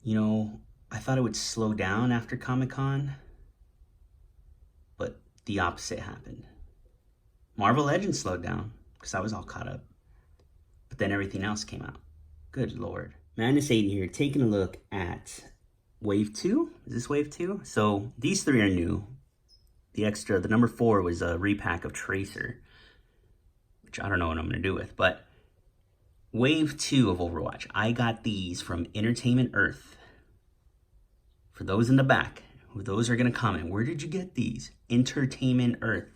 You know, I thought it would slow down after Comic-Con, but the opposite happened. Marvel Legends slowed down because I was all caught up. But then everything else came out. Good Lord. Madness80 here, taking a look at Wave 2. Is this Wave 2? So these three are new. The extra, the number 4 was a repack of Tracer, which I don't know what I'm going to do with. But Wave 2 of Overwatch, I got these from Entertainment Earth. For those in the back, those are going to comment, where did you get these? Entertainment Earth.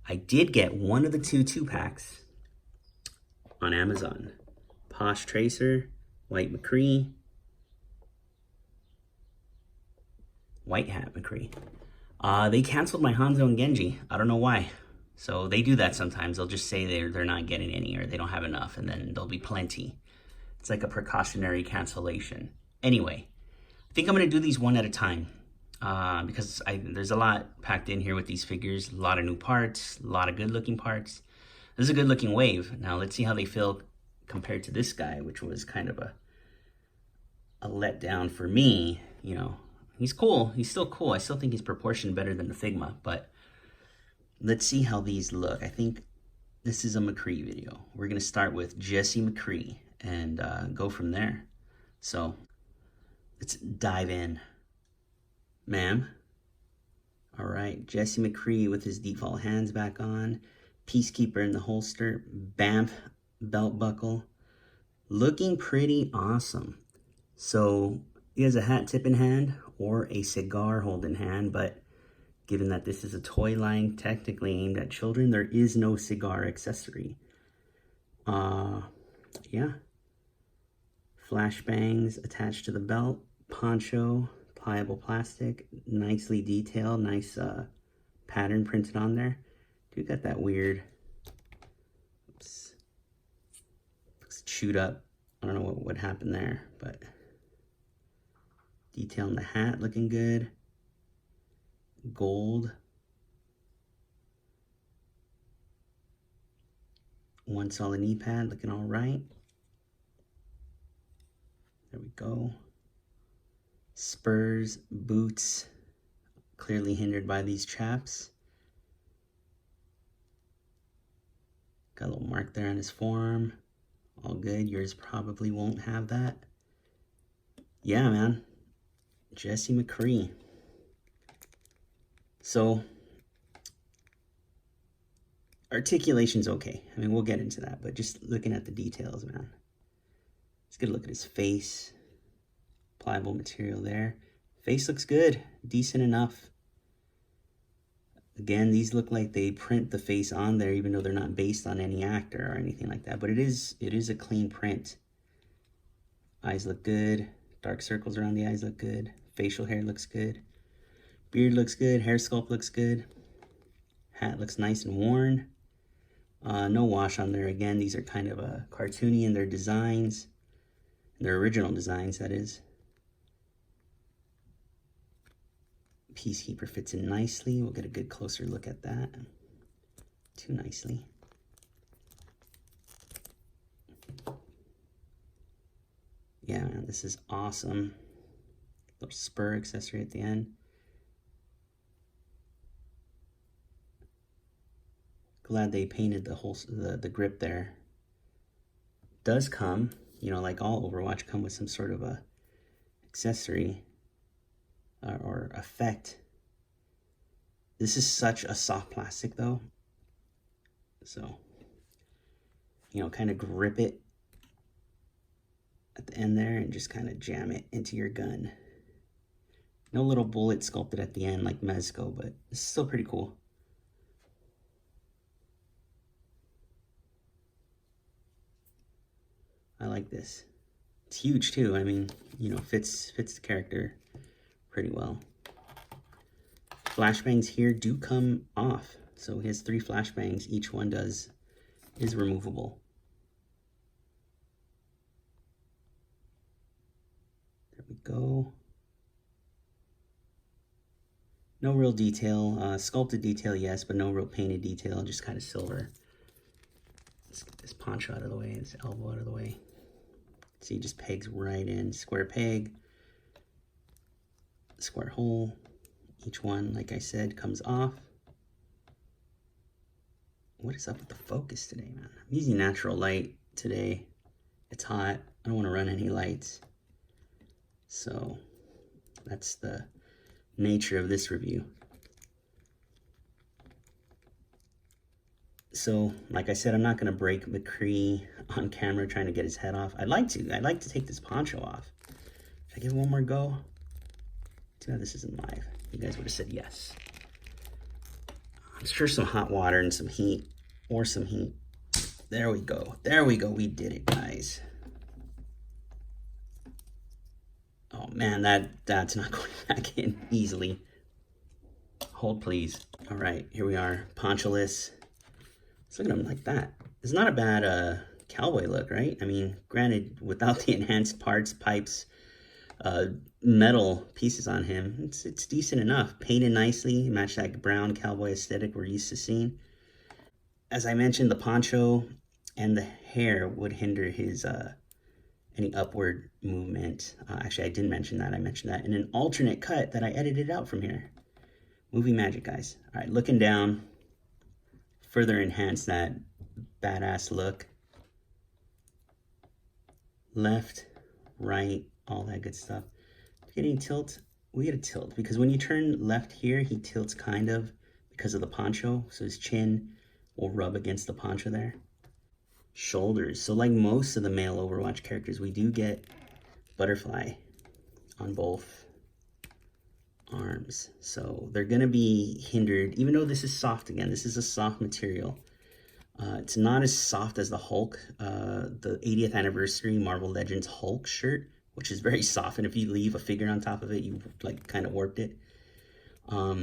I did get one of the two packs on Amazon. Posh Tracer, White McCree, White Hat McCree. They canceled my Hanzo and Genji. I don't know why. So they do that sometimes. They'll just say they're not getting any or they don't have enough, and then there'll be plenty. It's like a precautionary cancellation. Anyway, I think I'm going to do these one at a time because there's a lot packed in here with these figures. A lot of new parts, a lot of good-looking parts. This is a good-looking wave. Now, let's see how they feel compared to this guy, which was kind of a letdown for me. You know, he's cool. He's still cool. I still think he's proportioned better than the Figma, but let's see how these look. I think this is a McCree video. We're going to start with Jesse McCree and go from there. So let's dive in. Ma'am. All right, Jesse McCree with his default hands back on. Peacekeeper in the holster. BAMF belt buckle. Looking pretty awesome. So he has a hat tip in hand or a cigar hold in hand, but given that this is a toy line technically aimed at children, there is no cigar accessory. Yeah. Flashbangs attached to the belt. Poncho, pliable plastic, nicely detailed, nice pattern printed on there. Dude got that weird, oops, looks chewed up. I don't know what happened there, but detail in the hat looking good. Gold. One solid knee pad looking all right. There we go. Spurs, boots, clearly hindered by these chaps. Got a little mark there on his forearm. All good. Yours probably won't have that. Yeah, man. Jesse McCree. So, articulation's okay. I mean, we'll get into that, but just looking at the details, man. Let's get a look at his face. Pliable material there. Face looks good. Decent enough. Again, these look like they print the face on there, even though they're not based on any actor or anything like that. But it is a clean print. Eyes look good. Dark circles around the eyes look good. Facial hair looks good. Beard looks good. Hair sculpt looks good. Hat looks nice and worn. No wash on there. Again, these are kind of cartoony in their designs. Their original designs, that is. Peacekeeper fits in nicely. We'll get a good closer look at that. Too nicely. Yeah, man, this is awesome. Little spur accessory at the end. Glad they painted the whole the grip there. Does come, you know, like all Overwatch, come with some sort of a accessory or effect. This is such a soft plastic though. So, you know, kind of grip it at the end there and just kind of jam it into your gun. No little bullet sculpted at the end like Mezco, but it's still pretty cool. I like this. It's huge too. I mean, you know, fits the character pretty well. Flashbangs here do come off. So he has 3 flashbangs. Each one is removable. There we go. No real detail. Sculpted detail, yes, but no real painted detail. Just kind of silver. Let's get this poncho out of the way, this elbow out of the way. See, just pegs right in. Square peg, square hole. Each one, like I said, comes off. What is up with the focus today, man? I'm using natural light today. It's hot. I don't want to run any lights. So that's the nature of this review. So, like I said, I'm not going to break McCree on camera trying to get his head off. I'd like to take this poncho off. Should I give it one more go? Too bad this isn't live. You guys would have said yes. I'm sure some hot water and some heat, or some heat. There we go. There we go. We did it, guys. Oh man, that's not going back in easily. Hold please. All right, here we are, poncho-less. Let's look at him like that. It's not a bad cowboy look, right? I mean, granted, without the enhanced parts, pipes, metal pieces on him, it's decent enough. Painted nicely, match that brown cowboy aesthetic we're used to seeing. As I mentioned, the poncho and the hair would hinder his any upward movement. Actually, I didn't mention that. I mentioned that in an alternate cut that I edited out from here. Movie magic, guys. All right, looking down, further enhance that badass look. Left, right, all that good stuff. Getting tilt, we get a tilt because when you turn left here, he tilts kind of because of the poncho. So his chin will rub against the poncho there. Shoulders. So like most of the male Overwatch characters, we do get butterfly on both arms. So they're going to be hindered, even though this is soft again. This is a soft material. It's not as soft as the Hulk, the 80th anniversary Marvel Legends Hulk shirt, which is very soft. And if you leave a figure on top of it, you like kind of warped it. So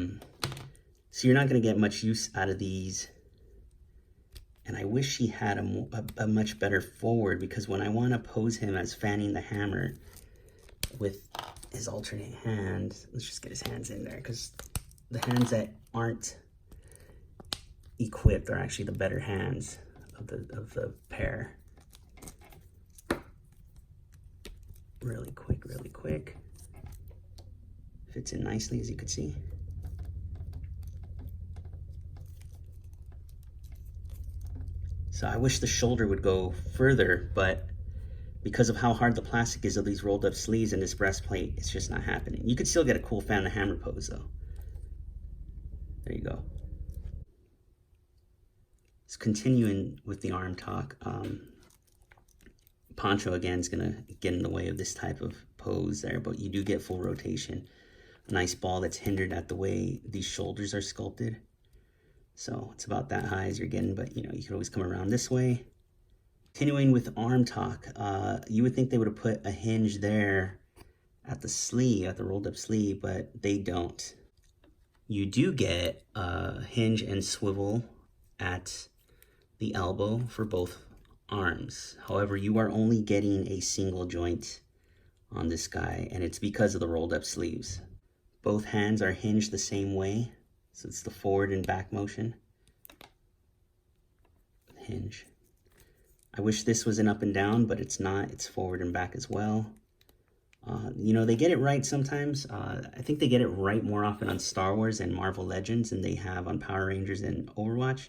you're not going to get much use out of these. And I wish he had a much better forward, because when I want to pose him as fanning the hammer with his alternate hand, let's just get his hands in there, because the hands that aren't equipped are actually the better hands of the pair. Really quick, really quick. Fits in nicely, as you can see. So I wish the shoulder would go further, but because of how hard the plastic is of these rolled up sleeves and this breastplate, it's just not happening. You could still get a cool fan the hammer pose though. There you go. So continuing with the arm talk, poncho again is gonna get in the way of this type of pose there, but you do get full rotation. A nice ball that's hindered at the way these shoulders are sculpted. So it's about that high as you're getting, but you know, you could always come around this way. Continuing with arm talk, you would think they would have put a hinge there at the sleeve, at the rolled up sleeve, but they don't. You do get a hinge and swivel at the elbow for both arms. However, you are only getting a single joint on this guy, and it's because of the rolled up sleeves. Both hands are hinged the same way. So it's the forward and back motion. Hinge. I wish this was an up and down, but it's not. It's forward and back as well. You know, they get it right sometimes. I think they get it right more often on Star Wars and Marvel Legends than they have on Power Rangers and Overwatch.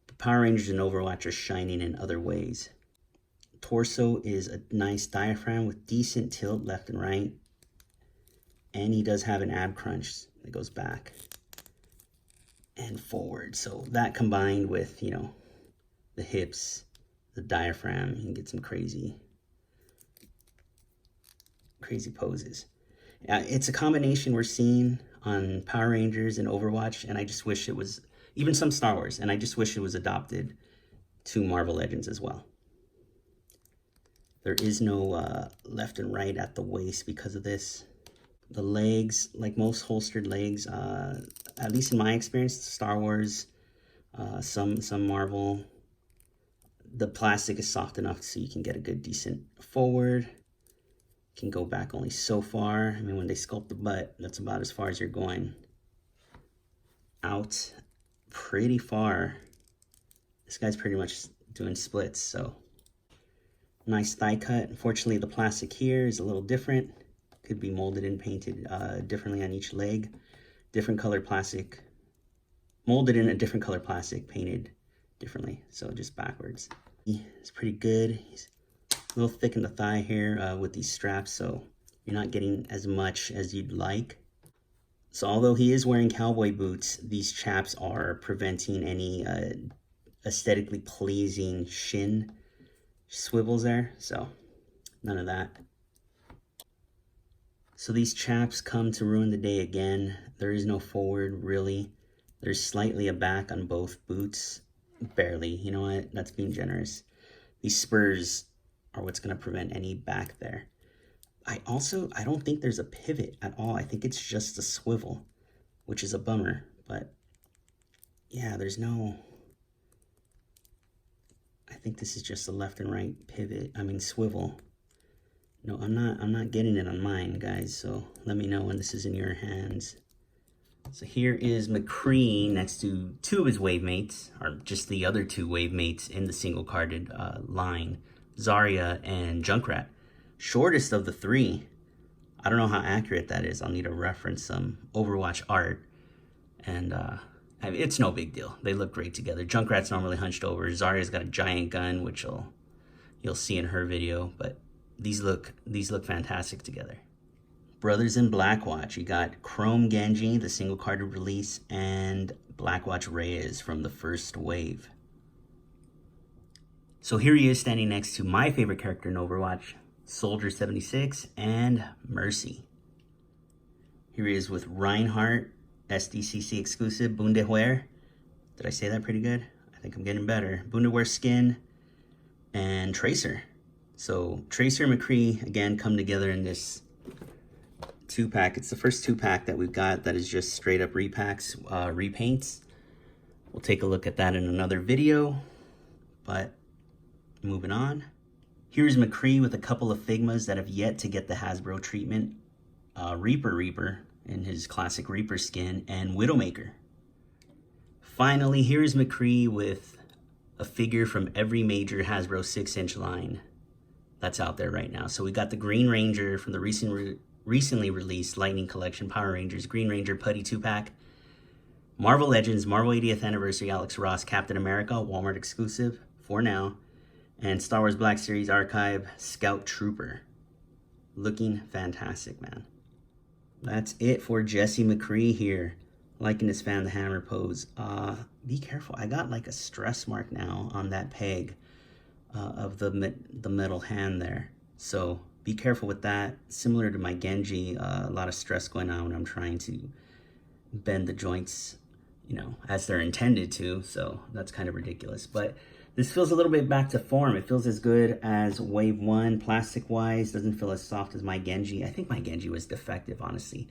But Power Rangers and Overwatch are shining in other ways. Torso is a nice diaphragm with decent tilt left and right. And he does have an ab crunch that goes back and forward. So that combined with, you know, the hips, the diaphragm, you can get some crazy poses. It's a combination we're seeing on Power Rangers and Overwatch, and I just wish it was, even some Star Wars, and I just wish it was adopted to Marvel Legends as well. There is no left and right at the waist because of this. The legs, like most holstered legs, at least in my experience, Star Wars, some Marvel, the plastic is soft enough so you can get a good, decent forward. You can go back only so far. I mean, when they sculpt the butt, that's about as far as you're going. Out pretty far. This guy's pretty much doing splits, so Nice thigh cut. Unfortunately, the plastic here is a little different. Could be molded and painted differently on each leg. Different color plastic. Molded in a different color plastic, painted differently. So just backwards. It's pretty good. He's a little thick in the thigh here with these straps, so you're not getting as much as you'd like. So although he is wearing cowboy boots, these chaps are preventing any aesthetically pleasing shin swivels there, so none of that. So these chaps come to ruin the day again. There is no forward, really. There's slightly a back on both boots. Barely, you know what? That's being generous. These spurs are what's going to prevent any back there. I don't think there's a pivot at all. I think it's just a swivel, which is a bummer. But yeah, there's no... I think this is just a left and right pivot. I mean swivel. No, I'm not getting it on mine, guys. So let me know when this is in your hands. So here is McCree next to two of his wave mates, or just the other two wave mates in the single carded line, Zarya and Junkrat. Shortest of the three. I don't know how accurate that is. I'll need to reference some Overwatch art. And I mean, it's no big deal. They look great together. Junkrat's normally hunched over. Zarya's got a giant gun, which you'll see in her video. But these look fantastic together. Brothers in Blackwatch. You got Chrome Genji, the single carded release, and Blackwatch Reyes from the first wave. So here he is standing next to my favorite character in Overwatch, Soldier 76 and Mercy. Here he is with Reinhardt, SDCC exclusive, Bundewehr. Did I say that pretty good? I think I'm getting better. Bundewehr skin and Tracer. So Tracer and McCree, again, come together in this two-pack. It's the first two-pack that we've got that is just straight up repacks, repaints. We'll take a look at that in another video, but moving on. Here's McCree with a couple of Figmas that have yet to get the Hasbro treatment. Reaper in his classic Reaper skin, and Widowmaker. Finally, here's McCree with a figure from every major Hasbro 6-inch line that's out there right now. So we got the Green Ranger from the recently released Lightning Collection Power Rangers Green Ranger Putty 2-pack. Marvel Legends, Marvel 80th Anniversary Alex Ross Captain America, Walmart exclusive for now. And Star Wars Black Series Archive Scout Trooper. Looking fantastic, man. That's it for Jesse McCree here. Liking this Fan the Hammer pose. Be careful. I got like a stress mark now on that peg of the metal hand there. So be careful with that. Similar to my Genji, a lot of stress going on when I'm trying to bend the joints, you know, as they're intended to. So that's kind of ridiculous. But this feels a little bit back to form. It feels as good as Wave 1, plastic-wise. Doesn't feel as soft as my Genji. I think my Genji was defective, honestly.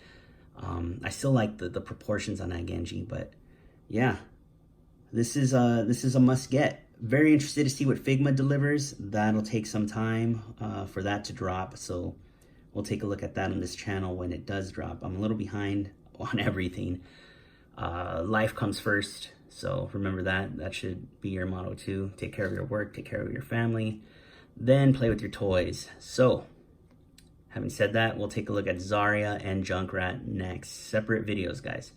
I still like the proportions on that Genji, but yeah, this is a must-get. Very interested to see what Figma delivers. That'll take some time for that to drop, so we'll take a look at that on this channel when it does drop. I'm a little behind on everything. Life comes first. So remember that should be your motto too. Take care of your work, take care of your family, then play with your toys. So having said that, we'll take a look at Zarya and Junkrat next. Separate videos, guys.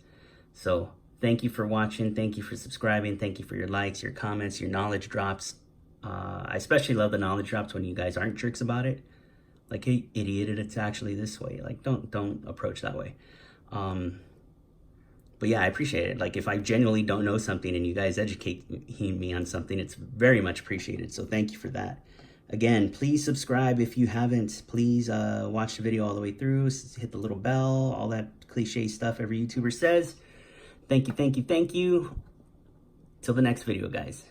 So thank you for watching. Thank you for subscribing. Thank you for your likes, your comments, your knowledge drops. I especially love the knowledge drops when you guys aren't jerks about it. Like, hey, idiot, it's actually this way. Like, don't approach that way. But yeah, I appreciate it. Like, if I genuinely don't know something and you guys educate me on something, it's very much appreciated. So thank you for that. Again, please subscribe if you haven't. Please watch the video all the way through. Hit the little bell, all that cliche stuff every YouTuber says. Thank you, thank you, thank you. Till the next video, guys.